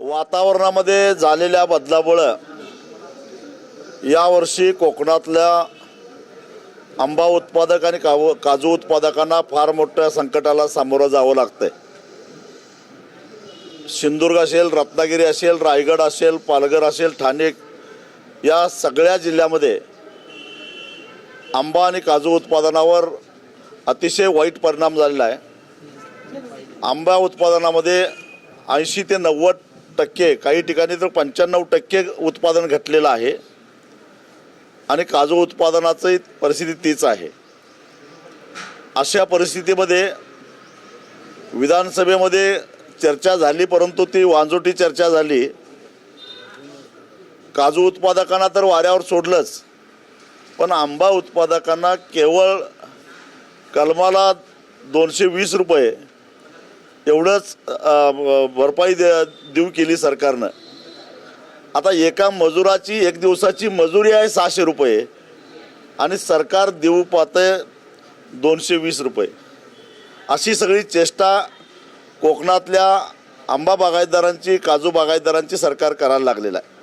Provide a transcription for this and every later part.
वातावरणामध्ये झालेल्या बदलामुळे यावर्षी कोकणातल्या आंबा उत्पादक आणि काजू उत्पादकांना फार मोठ्या संकटाला सामोरं जावं लागतंय। सिंधुदुर्ग असेल, रत्नागिरी असेल, रायगड असेल, पालघर असेल, ठाणे या सगळ्या जिल्ह्यामध्ये आंबा आणि काजू उत्पादनावर अतिशय वाईट परिणाम झालेला आहे। आंबा उत्पादनामध्ये 80 ते 90%, काही ठिकाणी तर 95% उत्पादन घटलेलं आहे आणि काजू उत्पादनाची परिस्थिती तीच आहे। अशा परिस्थितीमध्ये विधानसभेमध्ये चर्चा झाली, परंतु ती वांजोटी चर्चा झाली। काजू उत्पादकांना तर वाऱ्यावर सोडलंच, पण आंबा उत्पादकांना केवळ कलमाला 220 रुपये एवढंच भरपाई देऊ केली सरकारनं। आता एका मजुराची एक दिवसाची मजुरी आहे 600 रुपये आणि सरकार देऊ पाहतंय 220 रुपये। अशी सगळी चेष्टा कोकणातल्या आंबा बागायतदारांची, काजू बागायतदारांची सरकार करायला लागलेलं आहे।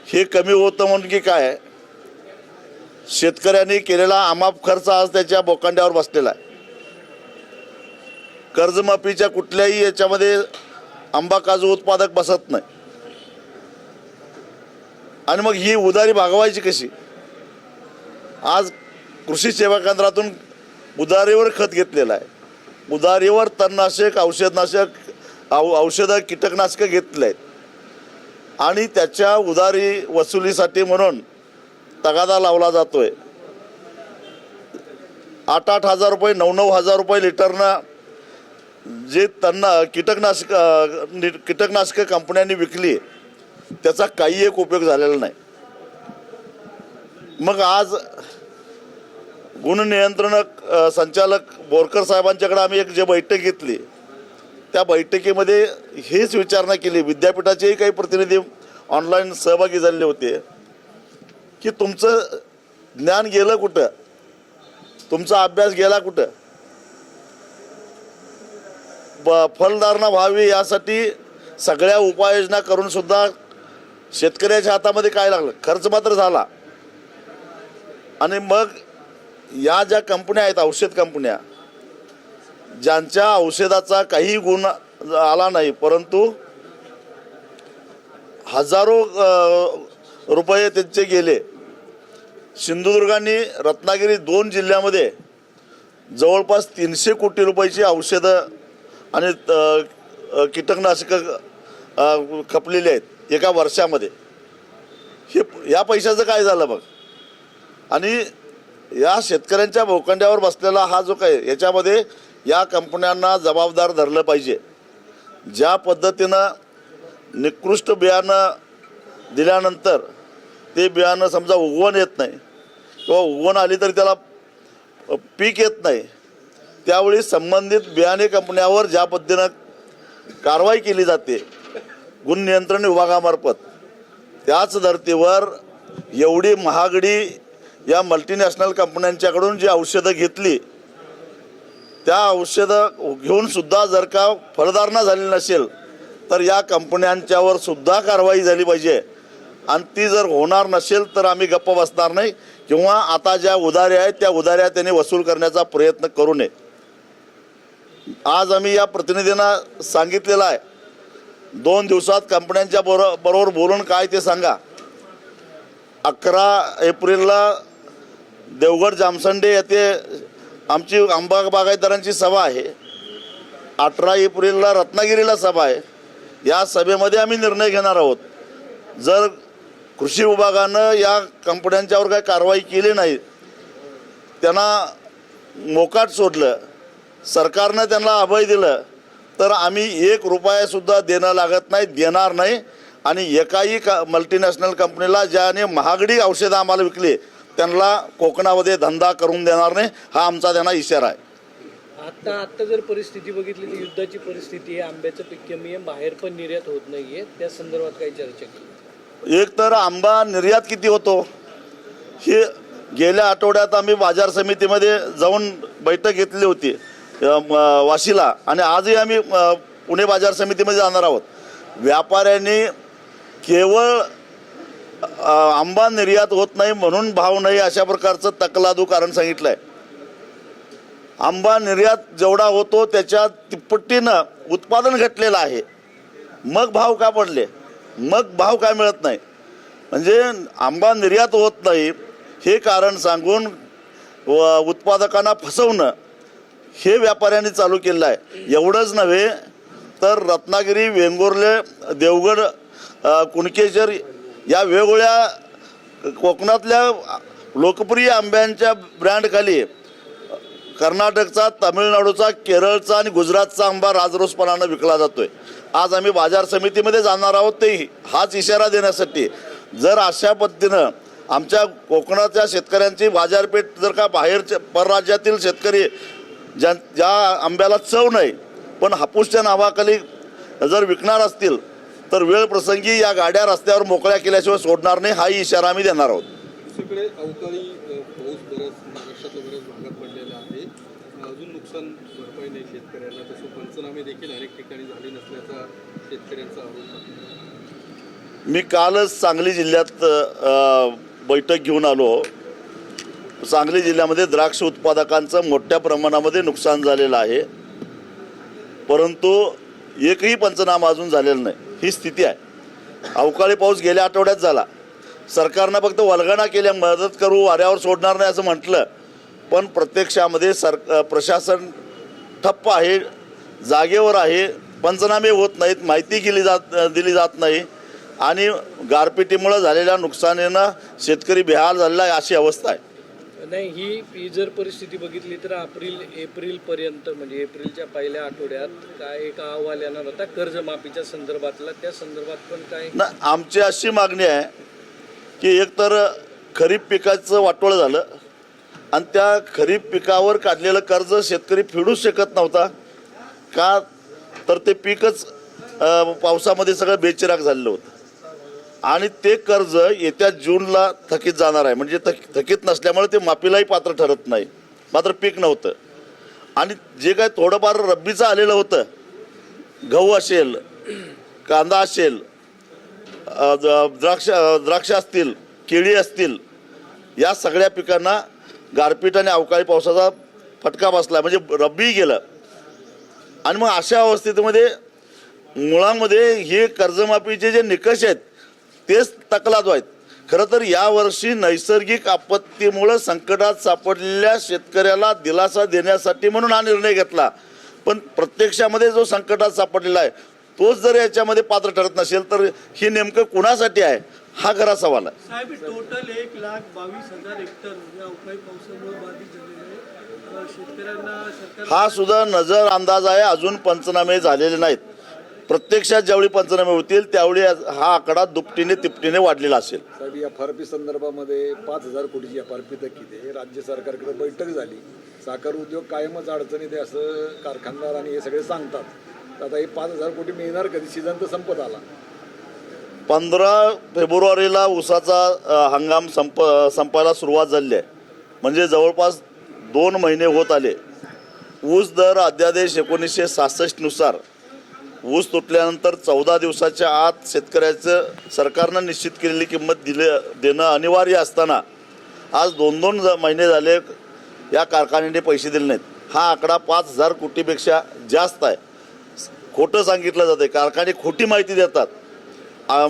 हे कमी होतं म्हणून की काय, शेतकऱ्यांनी केलेला अमाप खर्च आज त्याच्या बोकांड्यावर बसलेला आहे। कर्जमाफीच्या कुठल्याही याच्यामध्ये आंबा काजू उत्पादक बसत नाही आणि मग ही उधारी भागवायची कशी? आज कृषी सेवा केंद्रातून उधारीवर खत घेतलेलं आहे, उधारीवर तणनाशक, औषधं, कीटकनाशकं घेतले आहेत आणि त्याच्या उधारी वसुलीसाठी म्हणून तगादा लावला जातोय। 8-8 हजार रुपये, 9-9 हजार रुपये लिटरनं जे कीटकनाशक कंपन्यांनी विकली, त्याचा काही एक उपयोग झालेला नाही। मग आज गुण नियंत्रण संचालक बोरकर साहेबांच्याकडे आम्ही एक बैठक घेतली, त्या बैठकीमध्ये हेच विचारणा केली। विद्यापीठाचेही काही प्रतिनिधी ऑनलाईन सहभागी झालेले होते की तुमचं ज्ञान गेलं कुठं, तुमचा अभ्यास गेला कुठं? फलधारणा व्हावी यासाठी सगळ्या उपाययोजना करून सुद्धा शेतकऱ्याच्या हातामध्ये काय लागलं? खर्च मात्र झाला। आणि मग या ज्या कंपन्या आहेत, औषध कंपन्या, ज्यांच्या औषधाचा काही गुण आला नाही, परंतु हजारो रुपये त्यांचे गेले। सिंधुदुर्ग आणि रत्नागिरी 2 जिल्ह्यामध्ये जवळपास 300 कोटी रुपयाची औषधं आणि कीटकनाशकं खपलेली आहेत एका वर्षामध्ये। या पैशाचं काय झालं बघ? आणि या शेतकऱ्यांच्या भोवखंड्यावर बसलेला हा जो काय, याच्यामध्ये या कंपन्यांना जबाबदार धरलं पाहिजे। ज्या पद्धतीनं निकृष्ट बियाणं दिल्यानंतर ते बियाणं समजा उगवण येत नाही किंवा उगवण आली तरी त्याला पीक येत नाही, त्यावेळी संबंधित बियाणे कंपन्यावर ज्या पद्धतीनं कारवाई केली जाते गुण नियंत्रण विभागामार्फत, त्याच धर्तीवर एवढी महागडी या मल्टीनॅशनल कंपन्यांच्याकडून जी औषधं घेतली, त्या औषधं घेऊन सुद्धा जर का फलधारणा झाली नसेल तर या कंपन्यांच्यावर सुद्धा कारवाई झाली पाहिजे। आणि ती जर होणार नसेल तर आम्ही गप्प बसणार नाही किंवा आता ज्या उधाऱ्या आहेत त्या उधाऱ्या त्यांनी वसूल करण्याचा प्रयत्न करू नये। आज आम्ही या प्रतिनिधींना सांगितलेलं आहे, 2 दिवसात कंपन्यांच्या बरोबर बोलून काय ते सांगा। 11 एप्रिलला देवगड जामसंडे येथे आमची आंबा बागायतदारांची सभा आहे, 18 एप्रिलला रत्नागिरीला सभा आहे। या सभेमध्ये आम्ही निर्णय घेणार आहोत। जर कृषी विभागानं या कंपन्यांच्यावर काही कारवाई केली नाही, त्यांना मोकाट सोडलं, सरकारनं त्यांना अभय दिलं, तर आम्ही 1 रुपयासुद्धा देणं लागत नाही, देणार नाही। आणि एकाही मल्टीनॅशनल कंपनीला ज्याने महागडी औषधं आम्हाला विकली त्यांना कोकणामध्ये धंदा करून देणार नाही, हा आमचा त्यांना इशारा आहे। आता जर परिस्थिती बघितली तर युद्धाची परिस्थिती आहे, आंब्याचं पीक कमी आहे, बाहेर पण निर्यात होत नाहीये, त्या संदर्भात काही चर्चा केली? एक तर आंबा निर्यात किती होतो हे गेल्या आठवड्यात आम्ही बाजार समितीमध्ये जाऊन बैठक घेतली होती वाशीला, आणि आजही आम्ही पुणे बाजार समितीमध्ये जाणार आहोत. व्यापाऱ्यांनी केवळ आंबा निर्यात होत नाही म्हणून भाव नाही अशा प्रकारचं तकलादू कारण सांगितलं आहे. आंबा निर्यात जेवढा होतो त्याच्या तिप्पटीनं उत्पादन घटलेलं आहे, मग भाव का पडले, मग भाव काय मिळत नाही. म्हणजे आंबा निर्यात होत नाही हे कारण सांगून उत्पादकांना फसवणं हे व्यापाऱ्यांनी चालू केलं आहे. एवढंच नव्हे तर रत्नागिरी, वेंगुर्ले, देवगड, कुणकेश्वर या वेगवेगळ्या कोकणातल्या लोकप्रिय आंब्यांच्या ब्रँडखाली कर्नाटकचा, तामिळनाडूचा, केरळचा आणि गुजरातचा आंबा राजरोसपणानं विकला जातोय. आज आम्ही बाजार समितीमध्ये जाणार आहोत ते हाच इशारा देण्यासाठी. जर अशा पद्धतीनं आमच्या कोकणाच्या शेतकऱ्यांची बाजारपेठ जर का बाहेरच्या परराज्यातील शेतकरी ज्या आंब्याला चव नाही पण हापूसच्या नावाखाली जर विकणार असतील तर वेळ प्रसंगी या गाड्या रस्त्यावर मोकळ्या केल्याशिवाय सोडणार नाही, हाही इशारा आम्ही देणार आहोत. दुसरीकडे अवकाळी पाऊस बऱ्याच महाराष्ट्रातल्या बऱ्याच भागात पडलेला आहे. अजून नुकसान भरपाई नाही शेतकऱ्यांना, तसं पंचनामे देखील अनेक ठिकाणी झाले नसल्याचा शेतकऱ्यांचा आरोप आहे. मी कालच सांगली जिल्ह्यात बैठक घेऊन आलो. सांगली जिल्ह्यामध्ये द्राक्ष उत्पादकांचं मोठ्या प्रमाणामध्ये नुकसान झालेलं आहे, परंतु एकही पंचनामा अजून झालेला नाही, ही स्थिती आहे. अवकाळी पाऊस गेल्या आठवड्यात झाला. सरकारनं फक्त वल्गना केल्या, मदत करू, वाऱ्यावर सोडणार नाही असं म्हटलं, पण प्रत्यक्षामध्ये प्रशासन ठप्प आहे, जागेवर आहे, पंचनामे होत नाहीत, माहिती दिली जात नाही आणि गारपिटीमुळे झालेल्या नुकसानीनं शेतकरी बेहाल झालेला आहे, अशी अवस्था आहे. नाही, ही जर परिस्थिती बघितली तर एप्रिलपर्यंत म्हणजे एप्रिलच्या पहिल्या आठवड्यात काय एक अहवाल येणार होता कर्जमाफीच्या संदर्भातला, त्या संदर्भात पण काय ना. आमची अशी मागणी आहे की एकतर खरीप पिकाचं वाटोळं झालं आणि त्या खरीप पिकावर काढलेलं कर्ज शेतकरी फेडूच शकत नव्हता का, तर ते पीकच पावसामध्ये सगळं बेचिराग झालेलं होतं आणि ते कर्ज येत्या जूनला थकीत जाणार आहे. म्हणजे थकीत नसल्यामुळे ते माफीलाही पात्र ठरत नाही, मात्र पीक नव्हतं. आणि जे काय थोडंफार रब्बीचं आलेलं होतं, गहू असेल, कांदा असेल, द्राक्ष असतील, केळी असतील, या सगळ्या पिकांना गारपीट आणि अवकाळी पावसाचा फटका बसला, म्हणजे रब्बी गेलं. आणि मग अशा अवस्थेमध्ये मुळामध्ये हे कर्जमाफीचे जे निकष आहेत तेच तकलादू आहेत. खरं तर यावर्षी नैसर्गिक आपत्तीमुळं संकटात सापडलेल्या शेतकऱ्याला दिलासा देण्यासाठी म्हणून हा निर्णय घेतला, पण प्रत्यक्षामध्ये जो संकटात सापडलेला आहे तोच जर याच्यामध्ये पात्र ठरत नसेल तर हे नेमकं कुणासाठी आहे, हा खरा सवाल आहे. साहेब, टोटल 1,22,000 हेक्टर या अवकाळी पावसामुळे बाधित झालेले आहे. शेतकऱ्यांना सरकार हा सुद्धा नजर अंदाज आहे, अजून पंचनामे झालेले नाहीत. प्रत्यक्षात ज्यावेळी पंचनामे होतील त्यावेळी हा आकडा दुपटीने तिपटीने वाढलेला असेल. साहेब, FRP संदर्भामध्ये 5,000 कोटीची FRP थकीत आहे. राज्य सरकारकडे बैठक झाली. साखर उद्योग कायमच अडचणीत आहे असं कारखानदार आणि हे सगळे सांगतात. तर आता हे 5,000 कोटी मिळणार कधी? सीझन तर संपत आला. 15 फेब्रुवारीला ऊसाचा हंगाम संपायला सुरुवात झाली आहे, म्हणजे जवळपास 2 महिने होत आले. ऊस दर अध्यादेश 1966 नुसार ऊस तुटल्यानंतर 14 दिवसाच्या आत शेतकऱ्याचं सरकारनं निश्चित केलेली किंमत देणं अनिवार्य असताना आज 2-2 महिने झाले या कारखान्याने पैसे दिले नाहीत. हा आकडा 5,000 कोटीपेक्षा जास्त आहे. खोटं सांगितलं जातं, कारखाने खोटी माहिती देतात.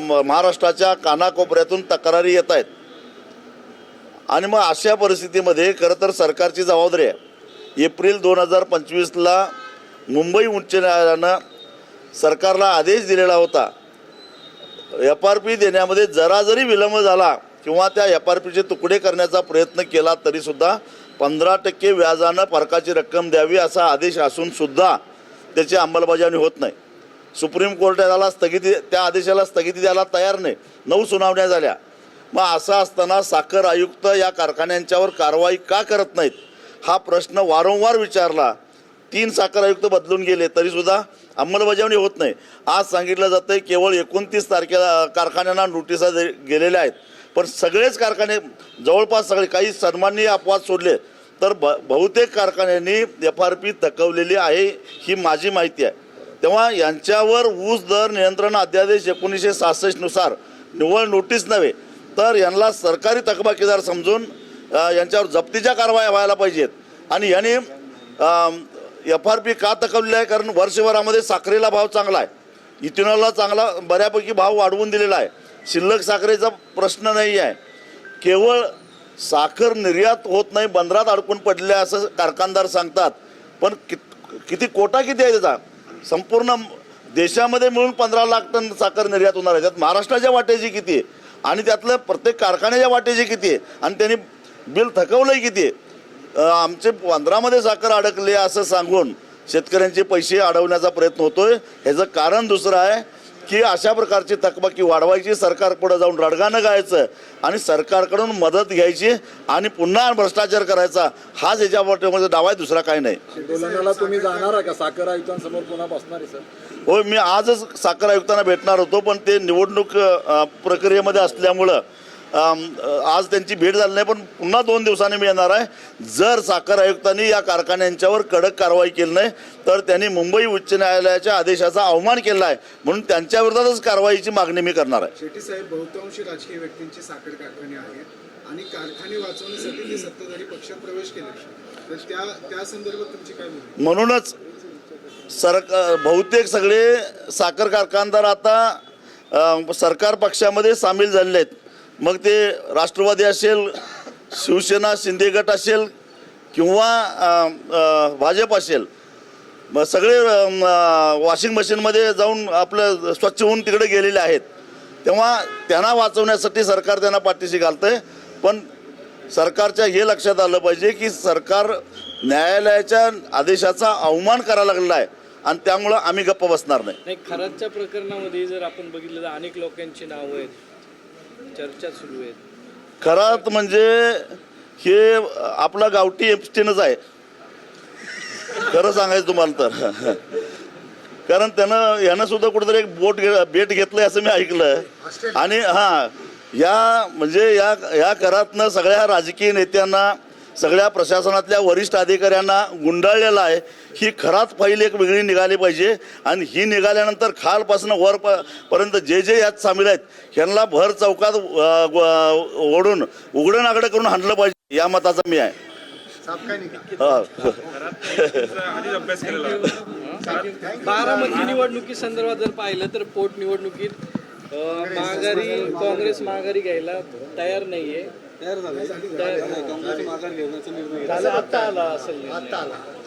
महाराष्ट्राच्या कानाकोपऱ्यातून तक्रारी येत आहेत आणि मग अशा परिस्थितीमध्ये खरं तर सरकारची जबाबदारी आहे. एप्रिल 2025ला मुंबई उच्च न्यायालयानं सरकारला आदेश दिलेला होता, FRP देण्यामध्ये जरा जरी विलंब झाला किंवा त्या FRPचे तुकडे करण्याचा प्रयत्न केला तरीसुद्धा 15% व्याजानं फरकाची रक्कम द्यावी असा आदेश असूनसुद्धा त्याची अंमलबजावणी होत नाही. सुप्रीम कोर्टाला त्या आदेशाला स्थगिती द्यायला तयार नाही. 9 सुनावण्या झाल्या. मग असं असताना साखर आयुक्त या कारखान्यांच्यावर कारवाई का करत नाहीत हा प्रश्न वारंवार विचारला. 3 साखर आयुक्त बदलून गेले तरीसुद्धा अंमलबजावणी होत नाही. आज सांगितलं जातं आहे केवळ 29 तारखेला कारखान्यांना नोटिसा गेलेल्या आहेत, पण सगळेच कारखाने जवळपास सगळे, काही सन्माननीय अपवाद सोडले तर बहुतेक कारखान्यांनी FRP थकवलेली आहे, ही माझी माहिती आहे. तेव्हा यांच्यावर ऊस दर नियंत्रण अध्यादेश 1966नुसार निव्वळ नोटीस नव्हे तर यांना सरकारी थकबाकीदार समजून यांच्यावर जप्तीच्या कारवाया व्हायला पाहिजेत. आणि यांनी FRP का थकवलेली आहे? कारण वर्षभरामध्ये साखरेला भाव चांगला आहे, इथेनॉलला चांगला बऱ्यापैकी भाव वाढवून दिलेला आहे, शिल्लक साखरेचा प्रश्न नाही आहे. केवळ साखर निर्यात होत नाही, बंदरात अडकून पडले असं कारखानदार सांगतात. पण किती कोटा किती आहे त्याचा? संपूर्ण देशामध्ये मिळून 15 लाख टन साखर निर्यात होणार आहे. त्यात महाराष्ट्राच्या वाट्याची किती आहे आणि त्यातलं प्रत्येक कारखान्याच्या वाट्याची किती आहे आणि त्यांनी बिल थकवलंही किती आहे? आमचे 15मध्ये साखर अडकले असं सांगून शेतकऱ्यांचे पैसे अडवण्याचा प्रयत्न होतोय. ह्याचं कारण दुसरं आहे की अशा प्रकारची थकबाकी वाढवायची, सरकार पुढे जाऊन रडगाणं गायचं आणि सरकारकडून मदत घ्यायची आणि पुन्हा भ्रष्टाचार करायचा, हाच याच्यामध्ये डाव आहे, दुसरा काही नाही. शिंदोलनाला तुम्ही जाणार आहे का? साखर आयुक्तांसमोर पुन्हा बसणार आहे सर? होय, मी आजच साखर आयुक्तांना भेटणार होतो, पण ते निवडणूक प्रक्रियेमध्ये असल्यामुळं आज त्यांची भेट झाली नाही. पण पुन्हा 2 दिवसांनी मी येणार आहे. जर साखर आयुक्तांनी या कारखान्यांच्यावर कडक कारवाई केली नाही तर त्यांनी मुंबई उच्च न्यायालयाच्या आदेशाचा अवमान केला आहे, म्हणून त्यांच्या विरोधातच कारवाईची मागणी मी करणार आहे. शेट्टी साहेब, बहुतांशी राजकीय व्यक्तींची साखर कारखाने आहेत आणि कारखाने वाचवण्यासाठी ते सत्ताधारी पक्षात प्रवेश केले, तर त्या संदर्भात तुमची काय भूमिका? म्हणूनच बहुतेक सगळे साखर कारखानदार आता सरकार पक्षामध्ये सामील झालेले आहेत. मग ते राष्ट्रवादी असेल, शिवसेना शिंदे गट असेल किंवा भाजप असेल, मग सगळे वॉशिंग मशीनमध्ये जाऊन आपलं स्वच्छ होऊन तिकडे गेलेले आहेत. तेव्हा त्यांना वाचवण्यासाठी सरकार त्यांना पाठीशी घालतंय. पण सरकारच्या हे लक्षात आलं पाहिजे की सरकार न्यायालयाच्या आदेशाचा अवमान करायला लागलेला आहे आणि त्यामुळं आम्ही गप्प बसणार नाही. नाही, खरातच्या प्रकरणामध्ये जर आपण बघितलं तर अनेक लोकांची नावं आहेत, चर्चा सुरू आहेत. खरात म्हणजे हे आपला गावठी एप्स्टीनच आहे खरं सांगायचं तुम्हाला तर. कारण यानं सुद्धा कुठेतरी एक बेट घेतलंय असं मी ऐकलं. आणि या करातनं सगळ्या राजकीय नेत्यांना, सगळ्या प्रशासनातल्या वरिष्ठ अधिकाऱ्यांना गुंडाळलेला आहे. ही खरात फाईल एक वेगळी निघाली पाहिजे आणि ही निघाल्यानंतर खालपासून वरपर्यंत जे यात सामील आहेत ह्यांना भर चौकात ओढून उघडं नागडं करून हाणलं पाहिजे, या मताचा मी आहे. बारामती निवडणुकी संदर्भात जर पाहिलं तर पोटनिवडणुकीत काँग्रेस माघारी घ्यायला तयार नाहीये.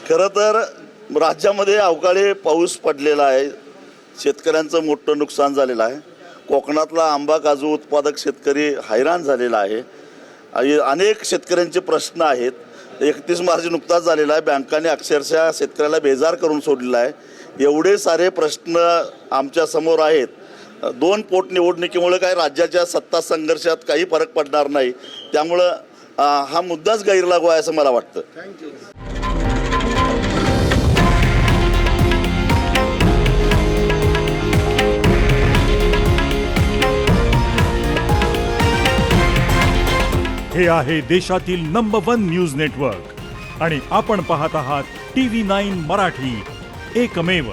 खरं तर राज्यामध्ये अवकाळी पाऊस पडलेला आहे, शेतकऱ्यांचं मोठं नुकसान झालेलं आहे. कोकणातला आंबा काजू उत्पादक शेतकरी हैराण झालेला आहे. अनेक शेतकऱ्यांचे प्रश्न आहेत. 31 मार्च नुकताच झालेला आहे. बँकांनी अक्षरशः शेतकऱ्याला बेजार करून सोडलेला आहे. एवढे सारे प्रश्न आमच्या समोर आहेत. 2 पोटनिवडणुकीमुळे काय राज्याच्या सत्ता संघर्षात काही फरक पडणार नाही. त्यामुळं हा मुद्दाच गैरलागू आहे असं मला वाटतं. हे आहे देशातील नंबर 1 न्यूज नेटवर्क आणि आपण पाहत आहात TV9 मराठी, एकमेव.